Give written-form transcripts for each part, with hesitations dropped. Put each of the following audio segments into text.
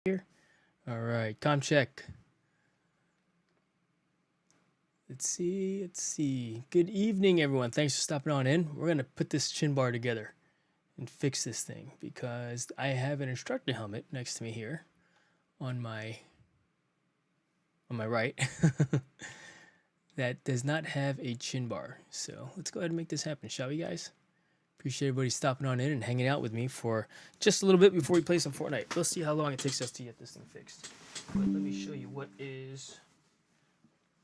here. All right, com check. Let's see. Good evening, everyone. Thanks for stopping on in. We're gonna put this chin bar together and fix this thing because I have an instructor helmet next to me here on my right that does not have a chin bar. So let's go ahead and make this happen, shall we, guys? Appreciate everybody stopping on in and hanging out with me for just a little bit before we play some Fortnite. Let's see how long it takes us to get this thing fixed. But let me show you what is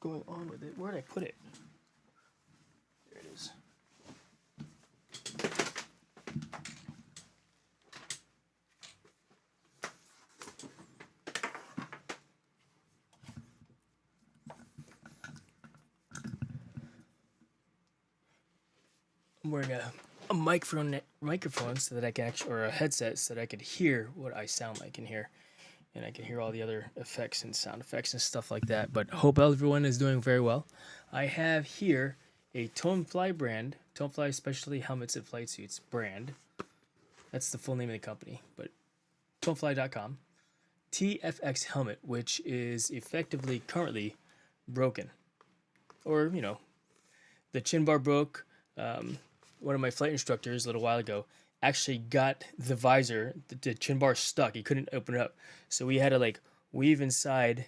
going on with it. Where did I put it? There it is. I'm wearing a microphone so that I can actually, or a headset so that I could hear what I sound like in here, and I can hear all the other effects and sound effects and stuff like that. But hope everyone is doing very well. I have here a Tonefly brand, Tonefly Specialty Helmets and Flight Suits brand. That's the full name of the company, but tonefly.com. TFX helmet, which is effectively currently broken, or the chin bar broke. One of my flight instructors a little while ago actually got the visor, the chin bar stuck. He couldn't open it up. So we had to weave inside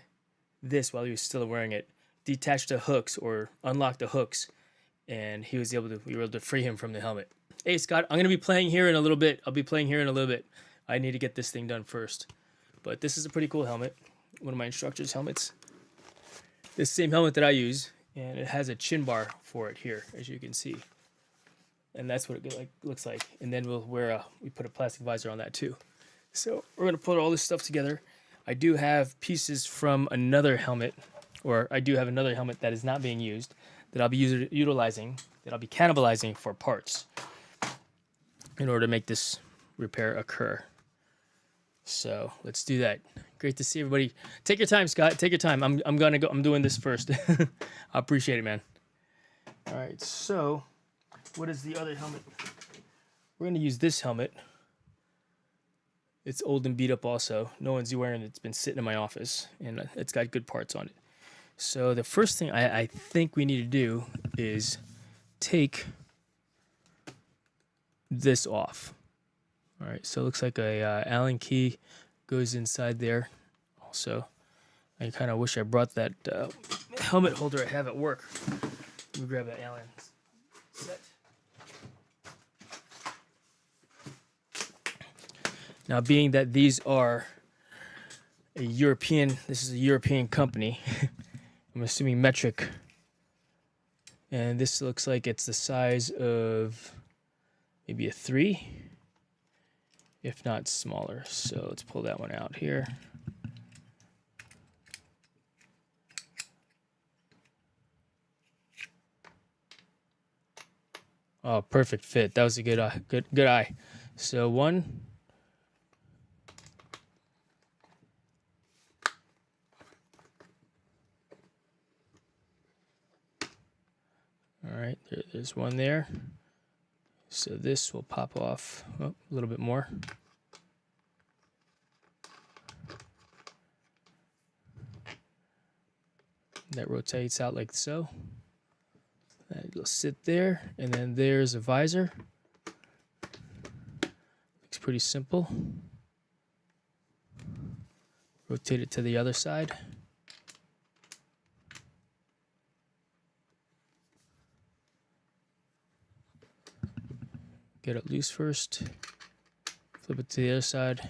this while he was still wearing it, detach the hooks or unlock the hooks, and we were able to free him from the helmet. Hey Scott, I'm going to be playing here in a little bit. I'll be playing here in a little bit. I need to get this thing done first. But this is a pretty cool helmet. One of my instructor's helmets. This same helmet that I use, and it has a chin bar for it here, as you can see. And that's what it looks like. And then we put a plastic visor on that too. So we're gonna put all this stuff together. I do have pieces from another helmet, or I do have another helmet that is not being used that I'll be utilizing, that I'll be cannibalizing for parts in order to make this repair occur. So let's do that. Great to see everybody. Take your time, Scott. Take your time. I'm gonna go. I'm doing this first. I appreciate it, man. All right. So what is the other helmet? We're gonna use this helmet. It's old and beat up also. No one's wearing it. It's been sitting in my office, and it's got good parts on it. So the first thing I think we need to do is take this off. All right, so it looks like a Allen key goes inside there. Also, I kind of wish I brought that helmet holder I have at work. Let me grab that Allen set. Now, being that these are this is a European company, I'm assuming metric, and this looks like it's the size of maybe a 3, if not smaller. So let's pull that one out here. Oh, perfect fit. That was a good eye. So one. All right, there's one there. So this will pop off a little bit more. That rotates out like so. It'll sit there, and then there's a visor. Looks pretty simple. Rotate it to the other side. Get it loose first. Flip it to the other side.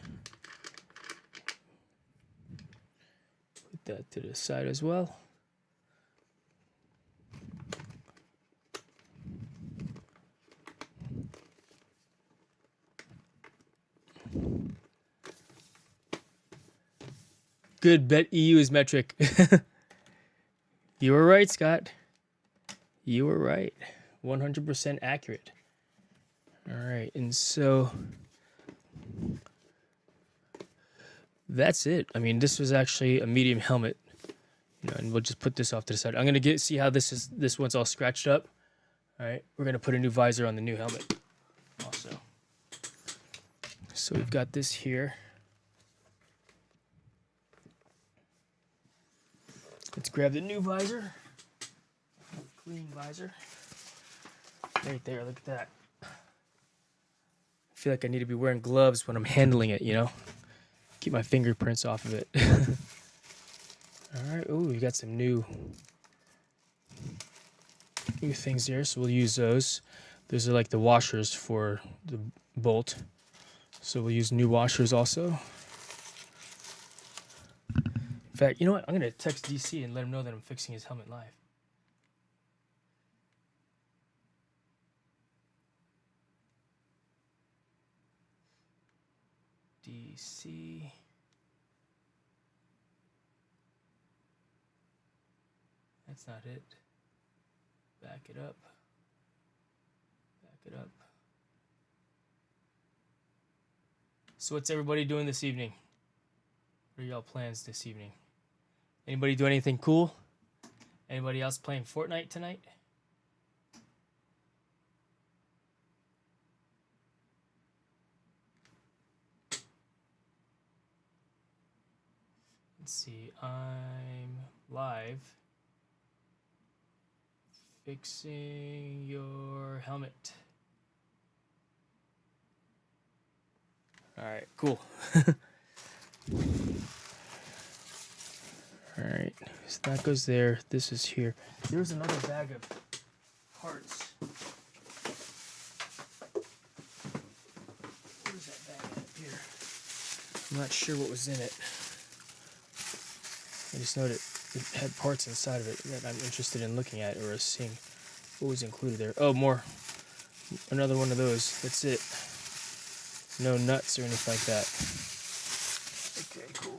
Put that to the side as well. Good, bet EU is metric. You were right, Scott. You were right. 100% accurate. All right, and so that's it. I mean, this was actually a medium helmet, and we'll just put this off to the side. I'm gonna see how this one's all scratched up. All right, we're gonna put a new visor on the new helmet also. So we've got this here. Let's grab the new visor. Clean visor. Right there, look at that. I feel like I need to be wearing gloves when I'm handling it, you know? Keep my fingerprints off of it. All right, oh, we got some new things there, so we'll use those. Those are like the washers for the bolt. So we'll use new washers also. In fact, you know what? I'm going to text DC and let him know that I'm fixing his helmet live. DC. That's not it. Back it up. Back it up. So what's everybody doing this evening? What are y'all plans this evening? Anybody do anything cool? Anybody else playing Fortnite tonight? Let's see, I'm live fixing your helmet. All right, cool. All right, so that goes there. This is here. There's another bag of parts. Where's that bag up here? I'm not sure what was in it. I just know that it had parts inside of it that I'm interested in looking at or seeing what was included there. Oh, more. Another one of those. That's it. No nuts or anything like that. Okay, cool.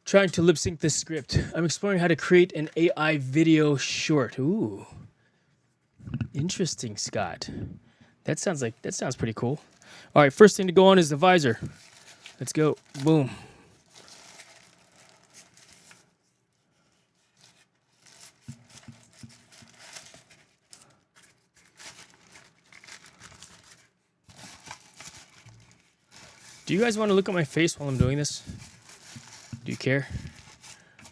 Trying to lip sync this script. I'm exploring how to create an AI video short. Ooh. Interesting, Scott. That sounds pretty cool. All right, first thing to go on is the visor. Let's go. Boom. Do you guys want to look at my face while I'm doing this? Do you care?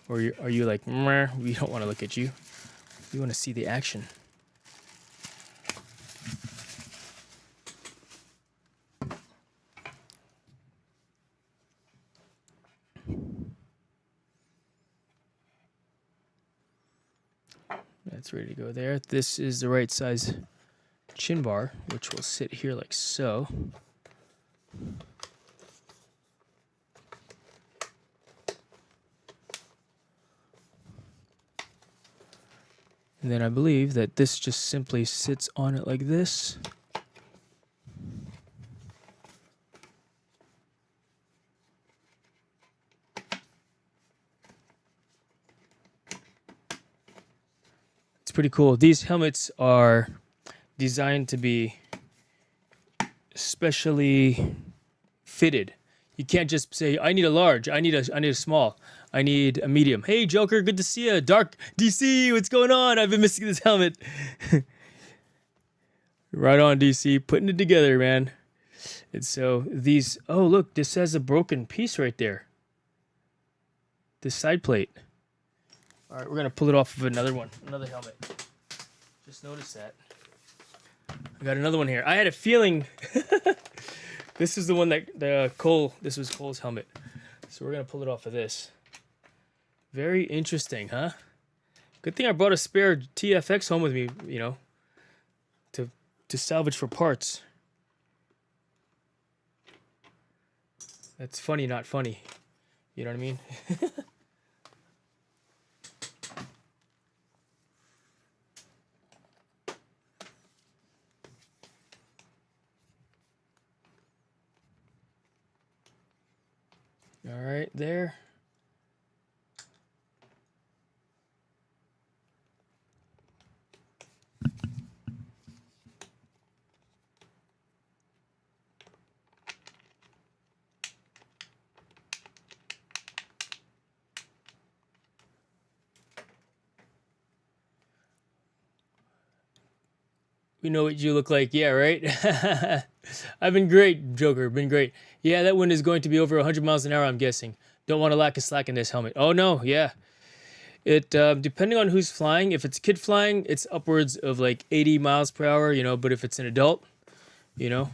Or are you like, meh, we don't want to look at you. We want to see the action. That's ready to go there. This is the right size chin bar, which will sit here like so. And then I believe that this just simply sits on it like this. It's pretty cool. These helmets are designed to be specially fitted. You can't just say, I need a large, I need a small, I need a medium. Hey, Joker, good to see you. Dark DC, what's going on? I've been missing this helmet. Right on, DC, putting it together, man. And so these, oh, look, this has a broken piece right there. This side plate. All right, we're going to pull it off of another one, another helmet. Just noticed that. I got another one here. I had a feeling... This is the one that this was Cole's helmet. So we're going to pull it off of this. Very interesting, huh? Good thing I brought a spare TFX home with me, you know, to salvage for parts. That's funny, not funny. You know what I mean? All right, there. We know what you look like. Yeah, right? I've been great, Joker. Been great. Yeah, that wind is going to be over 100 miles an hour, I'm guessing. Don't want to lack a slack in this helmet. Oh, no. Yeah. It depending on who's flying. If it's a kid flying, it's upwards of like 80 miles per hour, you know. But if it's an adult, you know,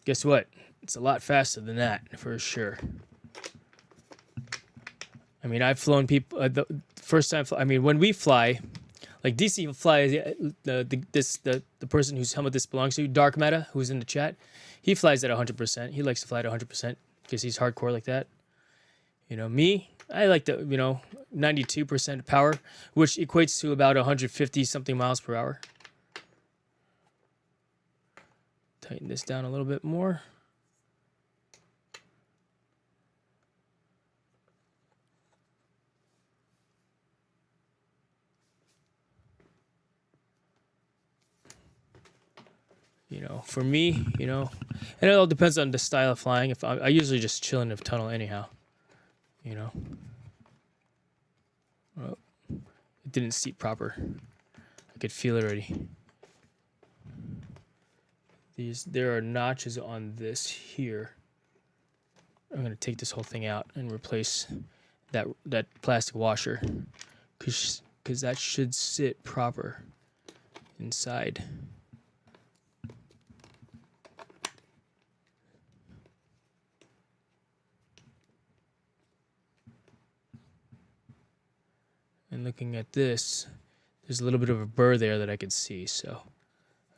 guess what? It's a lot faster than that for sure. I mean, I've flown people the first time. I mean, when we fly, like DC flies, the person whose helmet this belongs to, Dark Meta, who's in the chat, he flies at 100%. He likes to fly at 100% because he's hardcore like that. You know, me, I like the, you know, 92% power, which equates to about 150 something miles per hour. Tighten this down a little bit more. You know, for me, you know, and it all depends on the style of flying. If I usually just chill in the tunnel anyhow, you know. Oh, it didn't seat proper. I could feel it already. There are notches on this here. I'm gonna take this whole thing out and replace that plastic washer, cause that should sit proper inside. And looking at this, there's a little bit of a burr there that I could see, so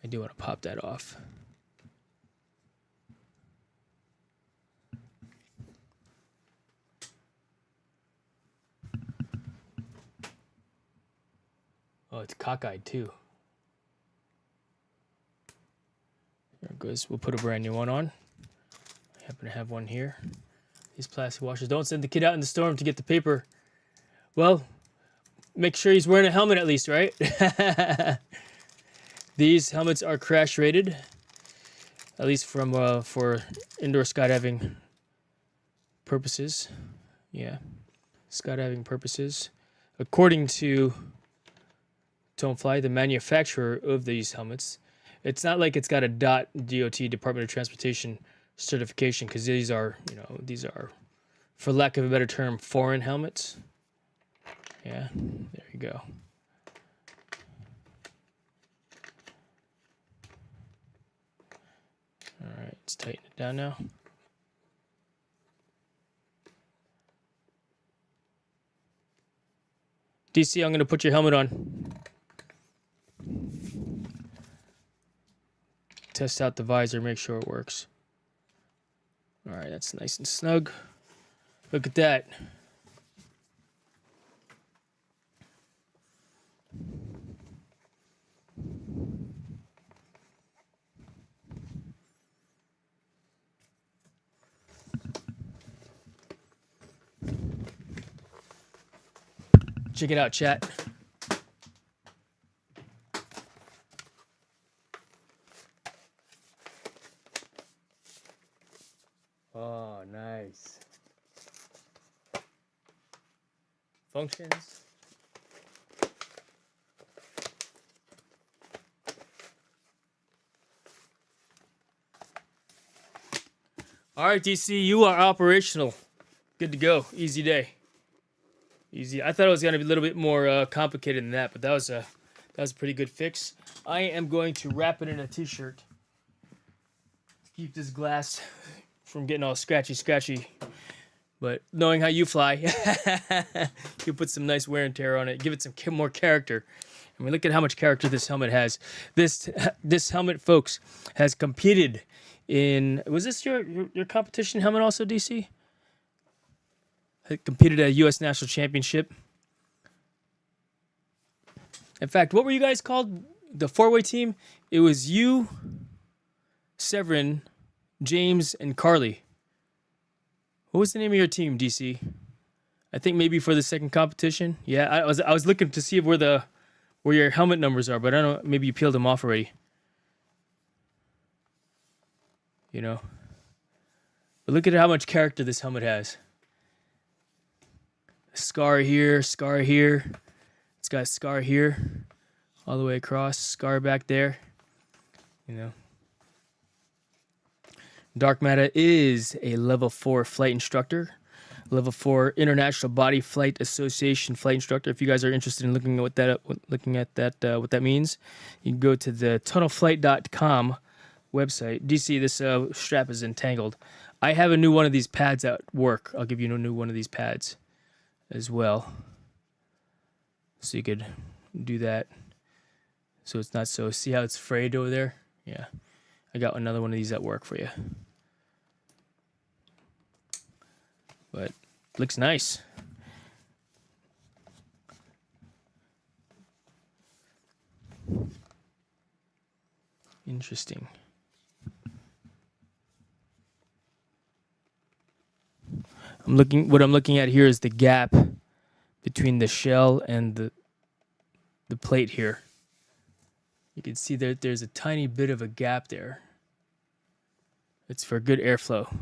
I do want to pop that off. Oh, it's cockeyed too. There it goes. We'll put a brand new one on. I happen to have one here. These plastic washers. Don't send the kid out in the storm to get the paper. Well, make sure he's wearing a helmet at least, right? These helmets are crash rated, at least from for indoor skydiving purposes. Yeah, skydiving purposes. According to Don't Fly, the manufacturer of these helmets, it's not like it's got a DOT, Department of Transportation certification, because these are, you know, these are, for lack of a better term, foreign helmets. Yeah, there you go. All right, let's tighten it down now. DC, I'm going to put your helmet on. Test out the visor, make sure it works. All right, that's nice and snug. Look at that. Check it out, chat. Oh, nice. Functions. All right, DC, you are operational. Good to go. Easy day. Easy. I thought it was going to be a little bit more complicated than that, but that was a pretty good fix. I am going to wrap it in a t-shirt. Keep this glass from getting all scratchy. But knowing how you fly, you put some nice wear and tear on it. Give it some more character. I mean, look at how much character this helmet has. This helmet, folks, has competed in. Was this your competition helmet also, DC? It competed at a U.S. National Championship. In fact, what were you guys called? The four-way team? It was you, Severin, James, and Carly. What was the name of your team, DC? I think maybe for the second competition. Yeah, I was looking to see where your helmet numbers are, but I don't know. Maybe you peeled them off already. You know. But look at how much character this helmet has. Scar here, scar here. It's got a scar here, all the way across. Scar back there. You know. Dark Matter is a level 4 flight instructor. Level 4 International Body Flight Association flight instructor. If you guys are interested in looking at what that means, you can go to the tunnelflight.com website. DC, this strap is entangled. I have a new one of these pads at work. I'll give you a new one of these pads as well, so you could do that. So it's not so. See how it's frayed over there? Yeah, I got another one of these at work for you. But looks nice. Interesting. What I'm looking at here is the gap between the shell and the plate here. You can see that there's a tiny bit of a gap there. It's for good airflow.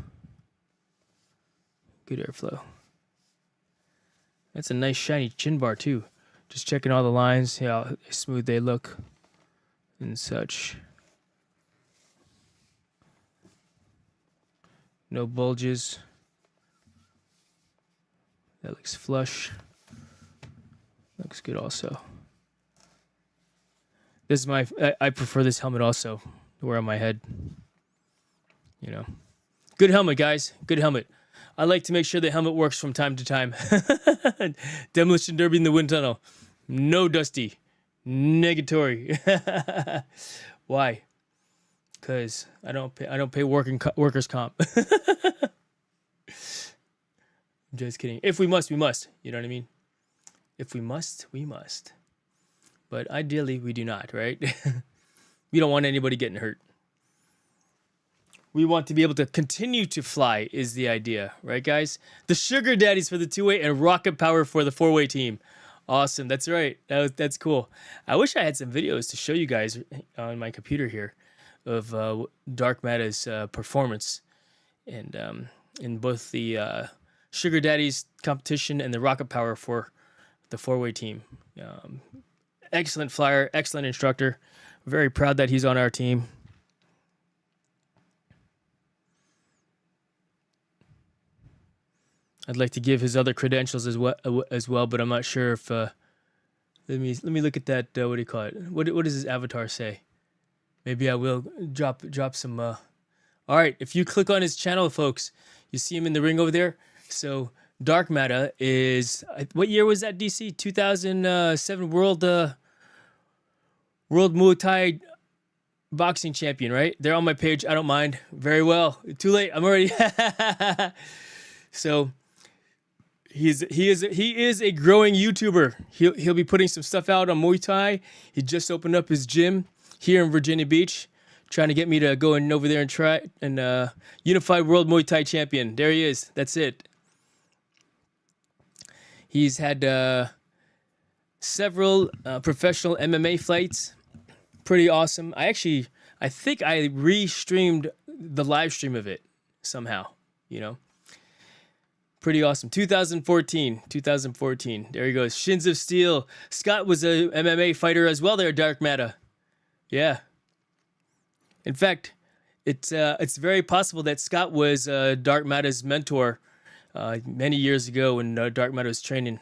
Good airflow. That's a nice shiny chin bar too. Just checking all the lines, see how smooth they look and such. No bulges. That looks flush. Looks good also. This is I prefer this helmet also to wear on my head. You know. Good helmet, guys. Good helmet. I like to make sure the helmet works from time to time. Demolition Derby in the wind tunnel. No Dusty. Negatory. Why? Because I don't pay workers comp. I'm just kidding. If we must, we must. You know what I mean? If we must, we must. But ideally, we do not, right? We don't want anybody getting hurt. We want to be able to continue to fly is the idea, right, guys? The sugar daddies for the 2-way and rocket power for the 4-way team. Awesome. That's right. That's cool. I wish I had some videos to show you guys on my computer here of Dark Matta's performance and in both the sugar daddies competition and the rocket power for the 4-way team. Excellent flyer, excellent instructor. Very proud that he's on our team. I'd like to give his other credentials as well, but I'm not sure if. Let me look at that. What do you call it? What does his avatar say? Maybe I will drop some. All right, if you click on his channel, folks, you see him in the ring over there. So Dark Matta is what year was that? DC 2007 World Muay Thai boxing champion, right? They're on my page. I don't mind. Very well. Too late. I'm already. So. He is a growing YouTuber. He'll be putting some stuff out on Muay Thai. He just opened up his gym here in Virginia Beach, trying to get me to go in over there and try and Unified World Muay Thai Champion. There he is. That's it. He's had several professional MMA fights. Pretty awesome. I think I re-streamed the live stream of it somehow. You know. Pretty awesome. 2014. There he goes. Shins of Steel. Scott was a MMA fighter as well there, Dark Matta. Yeah. In fact, it's very possible that Scott was Dark Matta's mentor many years ago when Dark Matta was training.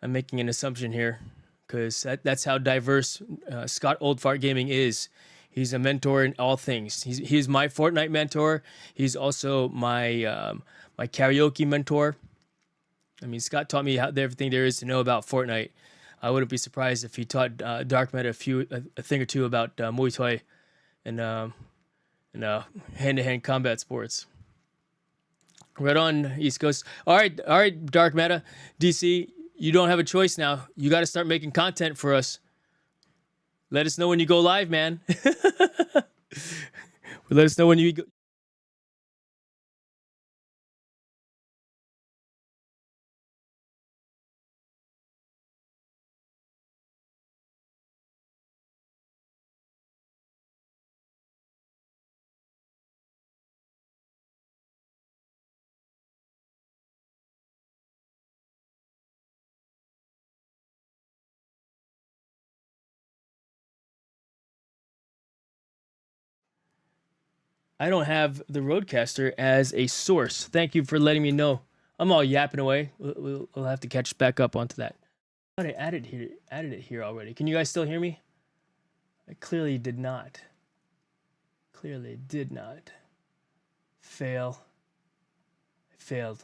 I'm making an assumption here because that's how diverse Scott Oldfart Gaming is. He's a mentor in all things. He's my Fortnite mentor. He's also my my karaoke mentor. I mean, Scott taught me everything there is to know about Fortnite. I wouldn't be surprised if he taught Dark Matta a thing or two about Muay Thai and hand-to-hand combat sports. Right on, East Coast. All right, Dark Matta, DC, you don't have a choice now. You got to start making content for us. Let us know when you go live, man. Let us know when you go. I don't have the Rodecaster as a source. Thank you for letting me know I'm all yapping away. We'll have to catch back up onto that. I thought I added it here already. Can you guys still hear me? I clearly did not. Clearly did not. Fail. I failed.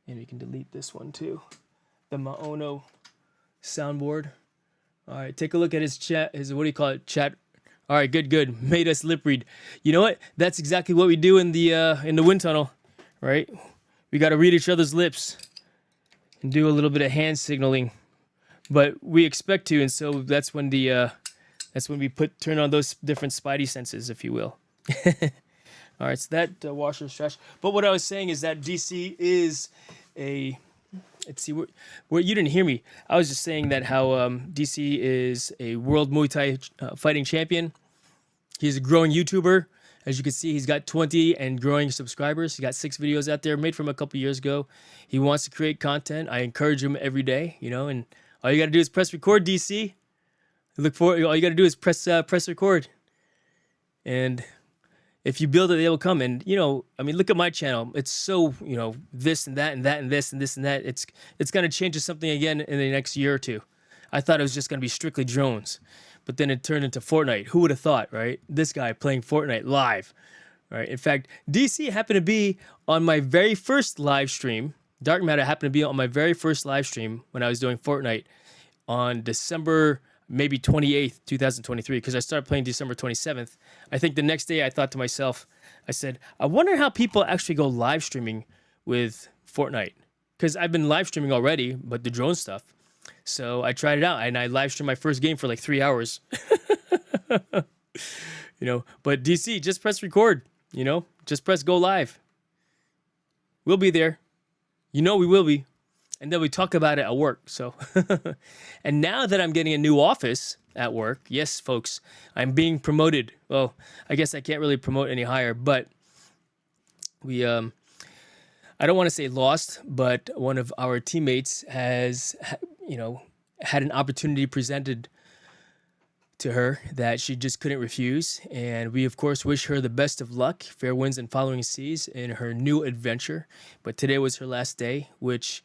Maybe you can delete this one too. The Maono soundboard. All right, take a look at his chat. His, what do you call it? Chat. All right, good. Made us lip read. You know what? That's exactly what we do in the wind tunnel, right? We got to read each other's lips and do a little bit of hand signaling, but we expect to, and so that's when we turn on those different spidey senses, if you will. All right, so that washer's trash. But what I was saying is that DC is a... Let's see, where you didn't hear me. I was just saying that how DC is a world Muay Thai fighting champion. He's a growing YouTuber. As you can see, he's got 20 and growing subscribers. He got 6 videos out there made from a couple years ago. He wants to create content. I encourage him every day, you know, and all you got to do is press record, DC. Look for all you got to do is press record. And if you build it, they will come. And, you know, I mean, look at my channel. It's so, you know, this and that and that and this and this and that. It's going to change to something again in the next year or two. I thought it was just going to be strictly drones. But then it turned into Fortnite. Who would have thought, right? This guy playing Fortnite live, right? In fact, DC happened to be on my very first live stream. Dark Matter happened to be on my very first live stream when I was doing Fortnite on December maybe 28th, 2023, because I started playing December 27th. I think the next day I thought to myself, I said, I wonder how people actually go live streaming with Fortnite. Because I've been live streaming already, but the drone stuff. So I tried it out, and I live streamed my first game for like 3 hours. You know, but DC, just press record, you know, just press go live. We'll be there. You know we will be. And then we talk about it at work. So, and now that I'm getting a new office at work, yes, folks, I'm being promoted. Well, I guess I can't really promote any higher, but we, I don't want to say lost, but one of our teammates has, you know, had an opportunity presented to her that she just couldn't refuse. And we, of course, wish her the best of luck, fair winds and following seas in her new adventure. But today was her last day, which,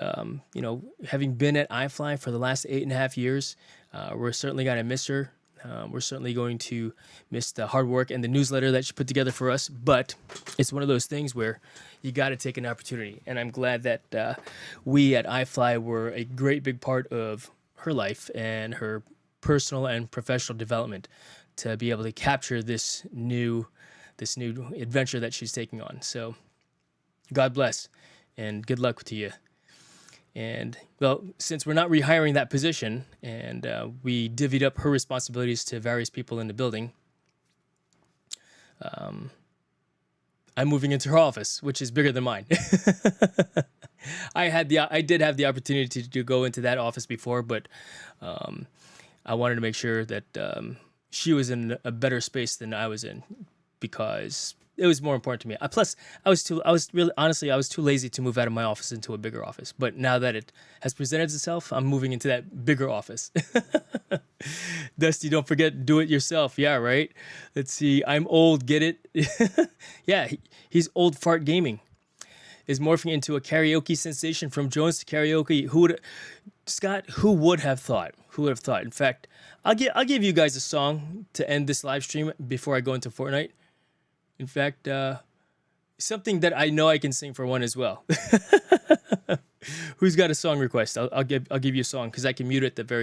you know, having been at iFly for the last 8.5 years, we're certainly going to miss her. We're certainly going to miss the hard work and the newsletter that she put together for us. But it's one of those things where you got to take an opportunity. And I'm glad that we at iFly were a great big part of her life and her personal and professional development to be able to capture this new adventure that she's taking on. So God bless and good luck to you. And well, since we're not rehiring that position and we divvied up her responsibilities to various people in the building, I'm moving into her office, which is bigger than mine. I did have the opportunity to go into that office before, but I wanted to make sure that she was in a better space than I was in because it was more important to me. Plus, I was too lazy to move out of my office into a bigger office. But now that it has presented itself, I'm moving into that bigger office. Dusty, don't forget, do it yourself. Yeah, right? Let's see. I'm old, get it? Yeah, he's old fart gaming. Is morphing into a karaoke sensation from Jones to karaoke. Scott, who would have thought? Who would have thought? In fact, I'll give you guys a song to end this live stream before I go into Fortnite. In fact, something that I know I can sing for one as well. Who's got a song request? I'll give you a song because I can mute it at the very